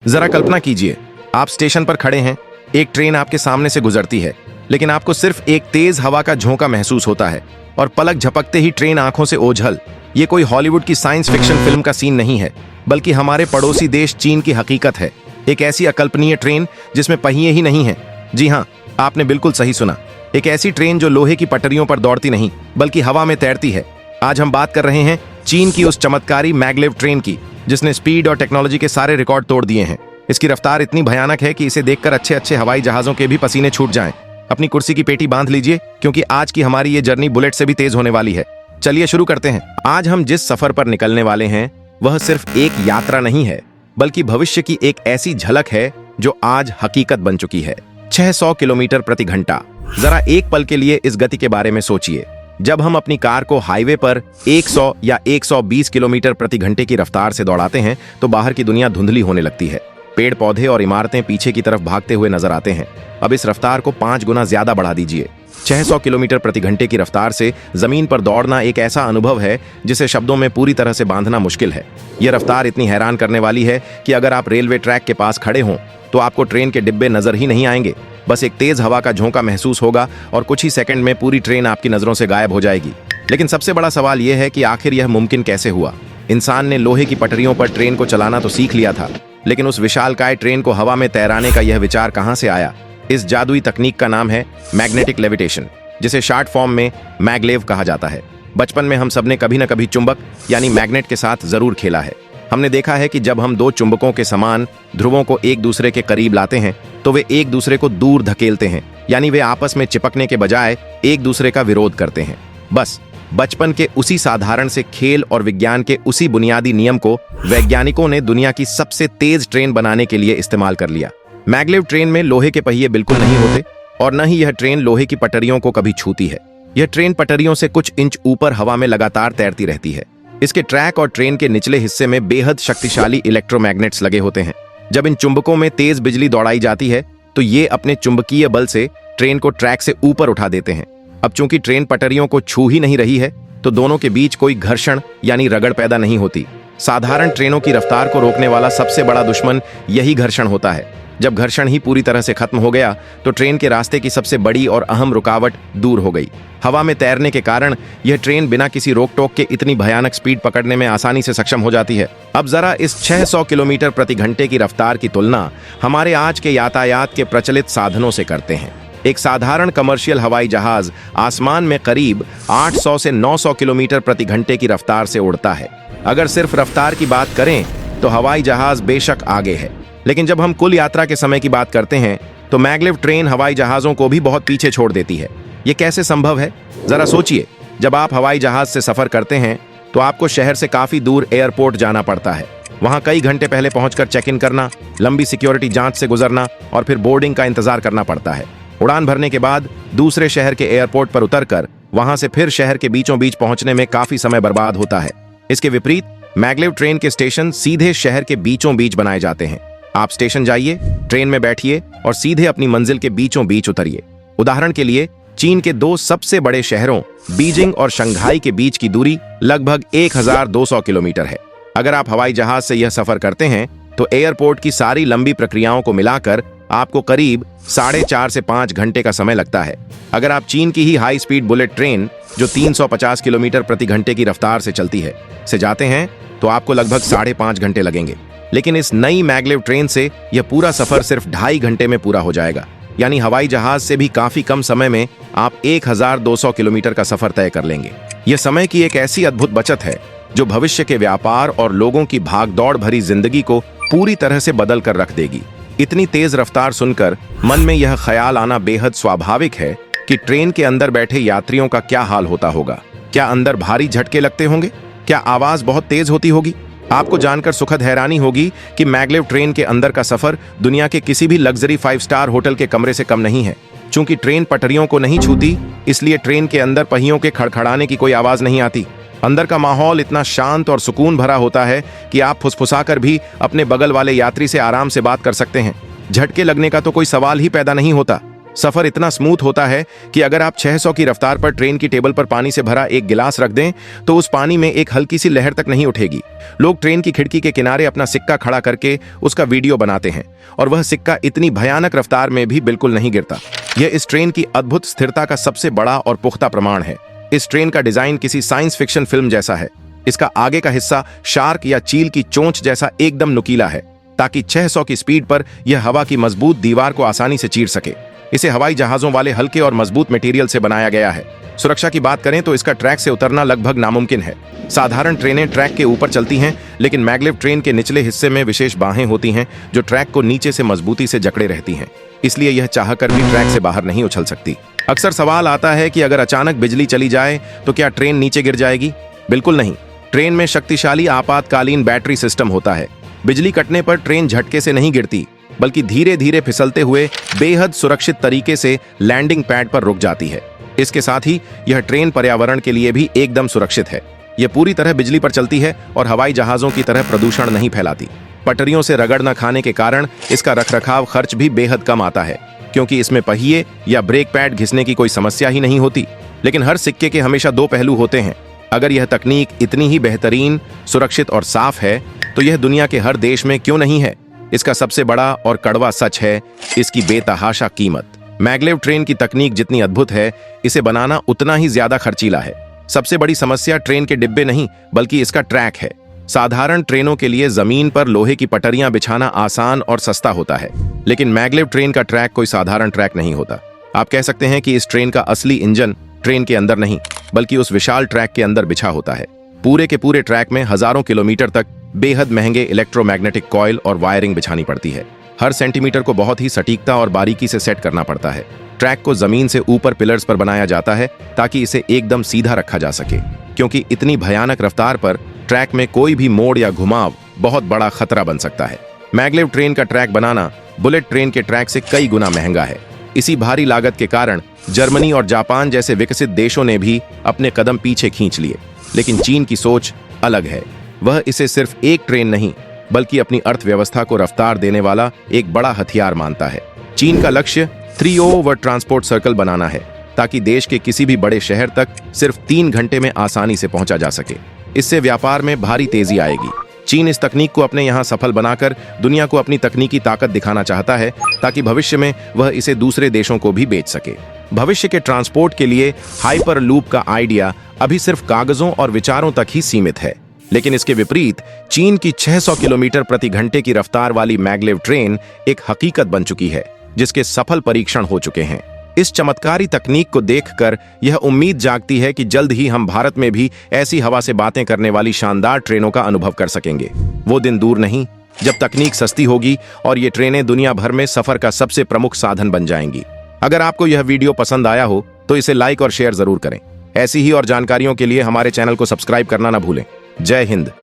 जरा कल्पना कीजिए, आप स्टेशन पर खड़े हैं, एक ट्रेन आपके सामने से गुजरती है, लेकिन आपको सिर्फ एक तेज हवा का झोंका महसूस होता है और पलक झपकते ही ट्रेन आंखों से ओझल। ये कोई हॉलीवुड की साइंस फिक्शन फिल्म का सीन नहीं है, बल्कि हमारे पड़ोसी देश चीन की हकीकत है। एक ऐसी अकल्पनीय ट्रेन जिसमें पहिए ही नहीं है। जी हाँ, आपने बिल्कुल सही सुना। एक ऐसी ट्रेन जो लोहे की पटरियों पर दौड़ती नहीं, बल्कि हवा में तैरती है। आज हम बात कर रहे हैं चीन की उस चमत्कारी मैग्लेव ट्रेन की, जिसने स्पीड और टेक्नोलॉजी के सारे रिकॉर्ड तोड़ दिए हैं। इसकी रफ्तार इतनी भयानक है कि इसे देखकर अच्छे अच्छे हवाई जहाजों के भी पसीने छूट जाएं। अपनी कुर्सी की पेटी बांध लीजिए, क्योंकि आज की हमारी ये जर्नी बुलेट से भी तेज होने वाली है। चलिए शुरू करते हैं। आज हम जिस सफर पर निकलने वाले हैं वह सिर्फ एक यात्रा नहीं है, बल्कि भविष्य की एक ऐसी झलक है जो आज हकीकत बन चुकी है। 600 किलोमीटर प्रति घंटा। जरा एक पल के लिए इस गति के बारे में सोचिए। जब हम अपनी कार को हाईवे पर 100 या 120 किलोमीटर प्रति घंटे की रफ्तार से दौड़ाते हैं तो बाहर की दुनिया धुंधली होने लगती है। पेड़ पौधे और इमारतें पीछे की तरफ भागते हुए नजर आते हैं। अब इस रफ्तार को 5 गुना ज्यादा बढ़ा दीजिए। 600 किलोमीटर प्रति घंटे की रफ्तार से जमीन पर दौड़ना एक ऐसा अनुभव है जिसे शब्दों में पूरी तरह से बांधना मुश्किल है। यह रफ्तार इतनी हैरान करने वाली है कि अगर आप रेलवे ट्रैक के पास खड़े हों तो आपको ट्रेन के डिब्बे नजर ही नहीं आएंगे। बस एक तेज हवा का झोंका महसूस होगा और कुछ ही सेकंड में पूरी ट्रेन आपकी नजरों से गायब हो जाएगी। लेकिन सबसे बड़ा सवाल यह है कि आखिर यह मुमकिन कैसे हुआ। इंसान ने लोहे की पटरियों पर ट्रेन को चलाना तो सीख लिया था, लेकिन उस विशालकाय ट्रेन को हवा में तैराने का यह विचार कहां से आया। इस जादुई तकनीक का नाम है मैग्नेटिक लेविटेशन, जिसे शॉर्ट फॉर्म में मैगलेव कहा जाता है। बचपन में हम सबने कभी न कभी चुंबक यानी मैग्नेट के साथ जरूर खेला है। हमने देखा है कि जब हम दो चुंबकों के समान ध्रुवों को एक दूसरे के करीब लाते हैं तो वे एक दूसरे को दूर धकेलते हैं, यानी वे आपस में चिपकने के बजाय एक दूसरे का विरोध करते हैं। बस बचपन के उसी साधारण से खेल और विज्ञान के उसी बुनियादी नियम को वैज्ञानिकों ने दुनिया की सबसे तेज ट्रेन बनाने के लिए इस्तेमाल कर लिया। मैगलेव ट्रेन में लोहे के पहिए बिल्कुल नहीं होते और न ही यह ट्रेन लोहे की पटरियों को कभी छूती है। यह ट्रेन पटरियों से कुछ इंच ऊपर हवा में लगातार तैरती रहती है। इसके ट्रैक और ट्रेन के निचले हिस्से में बेहद शक्तिशाली इलेक्ट्रोमैग्नेट्स लगे होते हैं। जब इन चुंबकों में तेज बिजली दौड़ाई जाती है तो ये अपने चुंबकीय बल से ट्रेन को ट्रैक से ऊपर उठा देते हैं। अब चूंकि ट्रेन पटरियों को छू ही नहीं रही है तो दोनों के बीच कोई घर्षण यानी रगड़ पैदा नहीं होती। साधारण ट्रेनों की रफ्तार को रोकने वाला सबसे बड़ा दुश्मन यही घर्षण होता है। जब घर्षण ही पूरी तरह से खत्म हो गया तो ट्रेन के रास्ते की सबसे बड़ी और अहम रुकावट दूर हो गई। हवा में तैरने के कारण यह ट्रेन बिना किसी रोक टोक के इतनी भयानक स्पीड पकड़ने में आसानी से सक्षम हो जाती है। अब जरा इस 600 किलोमीटर प्रति घंटे की रफ्तार की तुलना हमारे आज के यातायात के प्रचलित साधनों से करते हैं। एक साधारण कमर्शियल हवाई जहाज आसमान में करीब 800 से 900 किलोमीटर प्रति घंटे की रफ्तार से उड़ता है। अगर सिर्फ रफ्तार की बात करें तो हवाई जहाज बेशक आगे है, लेकिन जब हम कुल यात्रा के समय की बात करते हैं तो मैगलेव ट्रेन हवाई जहाजों को भी बहुत पीछे छोड़ देती है। ये कैसे संभव है, जरा सोचिए। जब आप हवाई जहाज से सफर करते हैं तो आपको शहर से काफी दूर एयरपोर्ट जाना पड़ता है। वहां कई घंटे पहले पहुंचकर चेक इन करना, लंबी सिक्योरिटी जांच से गुजरना और फिर बोर्डिंग का इंतजार करना पड़ता है। उड़ान भरने के बाद दूसरे शहर के एयरपोर्ट पर उतरकर वहां से फिर शहर के बीचों बीच पहुंचने में काफी समय बर्बाद होता है। इसके विपरीत मैगलेव ट्रेन के स्टेशन सीधे शहर के बीचों बीच बनाए जाते हैं। आप स्टेशन जाइए, ट्रेन में बैठिए और सीधे अपनी मंजिल के बीचों बीच उतरिए। उदाहरण के लिए चीन के दो सबसे बड़े शहरों बीजिंग और शंघाई के बीच की दूरी लगभग 1200 किलोमीटर है। अगर आप हवाई जहाज से यह सफर करते हैं तो एयरपोर्ट की सारी लंबी प्रक्रियाओं को मिलाकर आपको करीब 4.5 से 5 घंटे का समय लगता है। अगर आप चीन की ही हाई स्पीड बुलेट ट्रेन जो 350 किलोमीटर प्रति घंटे की रफ्तार से चलती है से जाते हैं तो आपको लगभग 5.5 घंटे लगेंगे। लेकिन इस नई मैगलेव ट्रेन से यह पूरा सफर सिर्फ 2.5 घंटे में पूरा हो जाएगा, यानी हवाई जहाज से भी काफी कम समय में आप 1200 किलोमीटर का सफर तय कर लेंगे। यह समय की एक ऐसी अद्भुत बचत है जो भविष्य के व्यापार और लोगों की भागदौड़ भरी जिंदगी को पूरी तरह से बदल कर रख देगी। इतनी तेज रफ्तार सुनकर मन में यह ख्याल आना बेहद स्वाभाविक है कि ट्रेन के अंदर बैठे यात्रियों का क्या हाल होता होगा। क्या अंदर भारी झटके लगते होंगे? क्या आवाज बहुत तेज होती होगी? आपको जानकर सुखद हैरानी होगी कि मैगलेव ट्रेन के अंदर का सफर दुनिया के किसी भी लग्जरी 5 स्टार होटल के कमरे से कम नहीं है। चूंकि ट्रेन पटरियों को नहीं छूती, इसलिए ट्रेन के अंदर पहियों के खड़खड़ाने की कोई आवाज नहीं आती। अंदर का माहौल इतना शांत और सुकून भरा होता है कि आप फुसफुसाकर भी अपने बगल वाले यात्री से आराम से बात कर सकते हैं। झटके लगने का तो कोई सवाल ही पैदा नहीं होता। सफर इतना स्मूथ होता है कि अगर आप 600 की रफ्तार पर ट्रेन की टेबल पर पानी से भरा एक गिलास रख दें तो उस पानी में एक हल्की सी लहर तक नहीं उठेगी। लोग ट्रेन की खिड़की के किनारे अपना सिक्का खड़ा करके उसका वीडियो बनाते हैं और वह सिक्का इतनी भयानक रफ्तार में भी बिल्कुल नहीं गिरता। यह इस ट्रेन की अद्भुत स्थिरता का सबसे बड़ा और पुख्ता प्रमाण है। इस ट्रेन का डिजाइन किसी साइंस फिक्शन फिल्म जैसा है। इसका आगे का हिस्सा शार्क या चील की चोंच जैसा एकदम नुकीला है, ताकि 600 की स्पीड पर यह हवा की मजबूत दीवार को आसानी से चीर सके। इसे हवाई जहाजों वाले हल्के और मजबूत मटेरियल से बनाया गया है। सुरक्षा की बात करें तो इसका ट्रैक से उतरना लगभग नामुमकिन है। साधारण ट्रेनें ट्रैक के ऊपर चलती हैं, लेकिन मैग्लेव ट्रेन के निचले हिस्से में विशेष बाहें होती हैं जो ट्रैक को नीचे से मजबूती से जकड़े रहती हैं। इसलिए यह चाहकर भी ट्रैक से बाहर नहीं उछल सकती। अक्सर सवाल आता है कि अगर अचानक बिजली चली जाए तो क्या ट्रेन नीचे गिर जाएगी? बिल्कुल नहीं। ट्रेन में शक्तिशाली आपातकालीन बैटरी सिस्टम होता है। बिजली कटने पर ट्रेन झटके से नहीं गिरती, बल्कि धीरे धीरे फिसलते हुए बेहद सुरक्षित तरीके से लैंडिंग पैड पर रुक जाती है। इसके साथ ही यह ट्रेन पर्यावरण के लिए भी एकदम सुरक्षित है। यह पूरी तरह बिजली पर चलती है और हवाई जहाजों की तरह प्रदूषण नहीं फैलाती। पटरियों से रगड़ न खाने के कारण इसका रखरखाव खर्च भी बेहद कम आता है, क्योंकि इसमें पहिए या ब्रेक पैड घिसने की कोई समस्या ही नहीं होती। लेकिन हर सिक्के के हमेशा दो पहलू होते हैं। अगर यह तकनीक इतनी ही बेहतरीन, सुरक्षित और साफ है तो यह दुनिया के हर देश में क्यों नहीं है? इसका सबसे बड़ा और कड़वा सच है इसकी बेतहाशा कीमत। मैग्लेव ट्रेन की तकनीक जितनी अद्भुत है, इसे बनाना उतना ही ज्यादा खर्चीला है। सबसे बड़ी समस्या ट्रेन के डिब्बे नहीं, बल्कि इसका ट्रैक है। साधारण ट्रेनों के लिए जमीन पर लोहे की पटरियां बिछाना आसान और सस्ता होता है, लेकिन मैग्लेव ट्रेन का ट्रैक कोई साधारण ट्रैक नहीं होता। आप कह सकते हैं कि इस ट्रेन का असली इंजन ट्रेन के अंदर नहीं, बल्कि उस विशाल ट्रैक के अंदर बिछा होता है। पूरे के पूरे ट्रैक में हजारों किलोमीटर तक बेहद महंगे इलेक्ट्रोमैग्नेटिक कॉइल और वायरिंग बिछानी पड़ती है। हर सेंटीमीटर को बहुत ही सटीकता और बारीकी से सेट करना पड़ता है। ट्रैक को जमीन से ऊपर पिलर्स पर बनाया जाता है ताकि इसे एकदम सीधा रखा जा सके, क्योंकि इतनी भयानक रफ्तार पर ट्रैक में कोई भी मोड़ या घुमाव बहुत बड़ा खतरा बन सकता है। मैग्लेव ट्रेन का ट्रैक बनाना बुलेट ट्रेन के ट्रैक से कई गुना महंगा है। इसी भारी लागत के कारण जर्मनी और जापान जैसे विकसित देशों ने भी अपने कदम पीछे खींच लिए। लेकिन चीन की सोच अलग है। वह इसे सिर्फ एक ट्रेन नहीं, बल्कि अपनी अर्थव्यवस्था को रफ्तार देने वाला एक बड़ा हथियार मानता है। चीन का लक्ष्य 3 ट्रांसपोर्ट सर्कल बनाना है, ताकि देश के किसी भी बड़े शहर तक सिर्फ 3 घंटे में आसानी से पहुंचा जा सके। इससे व्यापार में भारी तेजी आएगी। चीन इस तकनीक को अपने यहाँ सफल बनाकर दुनिया को अपनी तकनीकी ताकत दिखाना चाहता है, ताकि भविष्य में वह इसे दूसरे देशों को भी बेच सके। भविष्य के ट्रांसपोर्ट के लिए हाइपर लूप का आइडिया अभी सिर्फ कागजों और विचारों तक ही सीमित है, लेकिन इसके विपरीत चीन की 600 किलोमीटर प्रति घंटे की रफ्तार वाली मैग्लेव ट्रेन एक हकीकत बन चुकी है, जिसके सफल परीक्षण हो चुके हैं। इस चमत्कारी तकनीक को देखकर यह उम्मीद जागती है कि जल्द ही हम भारत में भी ऐसी हवा से बातें करने वाली शानदार ट्रेनों का अनुभव कर सकेंगे। वो दिन दूर नहीं जब तकनीक सस्ती होगी और ये ट्रेनें दुनिया भर में सफर का सबसे प्रमुख साधन बन जाएंगी। अगर आपको यह वीडियो पसंद आया हो तो इसे लाइक और शेयर जरूर करें। ऐसी ही और जानकारियों के लिए हमारे चैनल को सब्सक्राइब करना ना भूलें। जय हिंद।